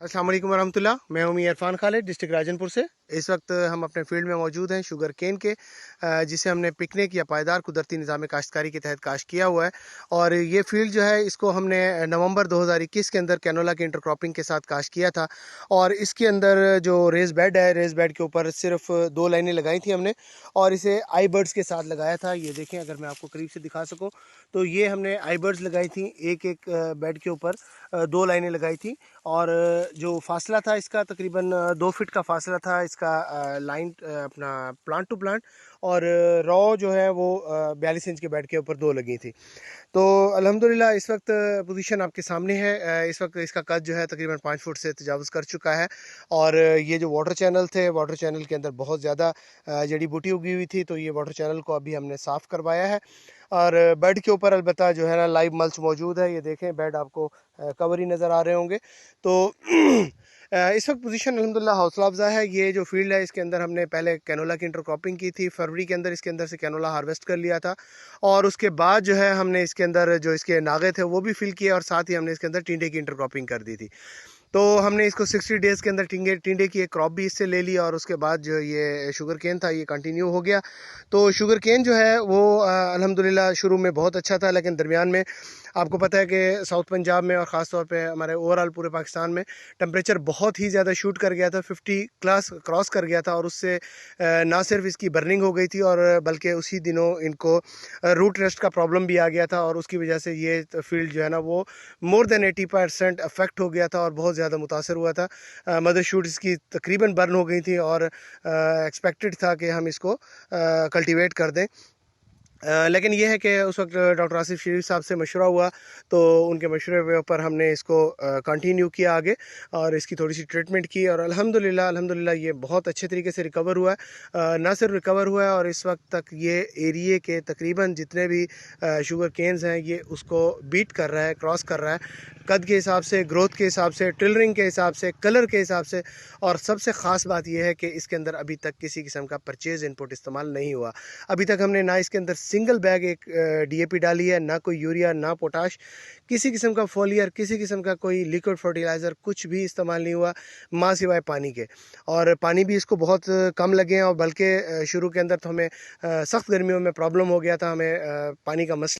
अस्सलाम वालेकुम वरहमतुल्लाह। मैं हूं इरफान खालिद, डिस्ट्रिक्ट राजनपुर से। इस वक्त हम अपने फील्ड में मौजूद हैं शुगर केन के, जिसे हमने पिकनिक या पायदार कुदरती निज़ाम काश्तकारी के तहत काश्त किया हुआ है। और ये फील्ड जो है, इसको हमने नवंबर 2021 के अंदर कैनोला की इंटरक्रॉपिंग के साथ काश्त किया था। और इसके अंदर जो रेस बेड है, रेस बेड के ऊपर सिर्फ 2 लाइनें लगाई थी हमने, और इसे आई बर्ड्स के साथ लगाया था। ये देखें, अगर मैं आपको करीब से दिखा सकूँ तो ये हमने आई बर्ड्स लगाई थी एक एक बेड के ऊपर, 2 लाइनें लगाई थी। और जो फासला था इसका तकरीबन 2 फीट का फासला था इसका, लाइन अपना प्लांट टू प्लांट। और रॉ जो है वो 42 इंच के बेड के ऊपर 2 लगी थी। तो अल्हम्दुलिल्लाह इस वक्त पोजीशन आपके सामने है। इस वक्त इसका कद जो है तकरीबन 5 फुट से तजावज़ कर चुका है। और ये जो वाटर चैनल थे, वाटर चैनल के अंदर बहुत ज़्यादा जड़ी बूटी उगी हुई थी, तो ये वाटर चैनल को अभी हमने साफ़ करवाया है। और बेड के ऊपर अलबत्ता जो है ना, लाइव मल्च मौजूद है। ये देखें, बेड आपको कवर ही नज़र आ रहे होंगे। तो इस वक्त पोजीशन अल्हम्दुलिल्लाह हौसला अफ़ज़ा है। ये जो फील्ड है, इसके अंदर हमने पहले कैनोला की इंटरक्रॉपिंग की थी फरवरी के अंदर। इसके अंदर से कैनोला हार्वेस्ट कर लिया था, और उसके बाद जो है हमने इसके अंदर जो इसके नागे थे वो भी फिल किए, और साथ ही हमने इसके अंदर टिंडे की इंटरक्रॉपिंग कर दी थी। तो हमने इसको 60 डेज़ के अंदर टिंडे टिंडे की एक क्रॉप भी इससे ले ली, और उसके बाद जो ये शुगर केन था, ये कंटिन्यू हो गया। तो शुगर केन जो है वो अल्हम्दुलिल्लाह शुरू में बहुत अच्छा था, लेकिन दरमियान में आपको पता है कि साउथ पंजाब में और ख़ास तौर पे हमारे ओवरऑल पूरे पाकिस्तान में टेम्परेचर बहुत ही ज़्यादा शूट कर गया था, 50 क्लास क्रॉस कर गया था। और उससे ना सिर्फ इसकी बर्निंग हो गई थी, और बल्कि उसी दिनों इनको रूट रेस्ट का प्रॉब्लम भी आ गया था, और उसकी वजह से ये फील्ड जो है ना, वो मोर देन 80% अफेक्ट हो गया था और बहुत ज़्यादा मुतासर हुआ था। मदर शूट इसकी तकरीबन बर्न हो गई थी, और एक्सपेक्टेड था कि हम इसको कल्टीवेट कर दें। लेकिन यह है कि उस वक्त डॉक्टर आसिफ शरीफ साहब से मशवरा हुआ, तो उनके मशवरे के ऊपर हमने इसको कंटिन्यू किया आगे, और इसकी थोड़ी सी ट्रीटमेंट की, और अल्हम्दुलिल्लाह ये बहुत अच्छे तरीके से रिकवर हुआ है। ना सिर्फ रिकवर हुआ है, और इस वक्त तक ये एरिए के तकरीबन जितने भी शुगर केन्स हैं, ये उसको बीट कर रहा है, क्रॉस कर रहा है, कद के हिसाब से, ग्रोथ के हिसाब से, टिलरिंग के हिसाब से, कलर के हिसाब से। और सबसे ख़ास बात यह है कि इसके अंदर अभी तक किसी किस्म का परचेज़ इनपुट इस्तेमाल नहीं हुआ। अभी तक हमने ना इसके अंदर सिंगल बैग एक डीएपी डाली है, ना कोई यूरिया, ना पोटाश, किसी किस्म का फोलियर, किसी किस्म का कोई लिक्विड फर्टिलाइज़र, कुछ भी इस्तेमाल नहीं हुआ, माँ सिवाय पानी के। और पानी भी इसको बहुत कम लगे हैं, और बल्कि शुरू के अंदर तो हमें सख्त गर्मियों में प्रॉब्लम हो गया था, हमें पानी का मसला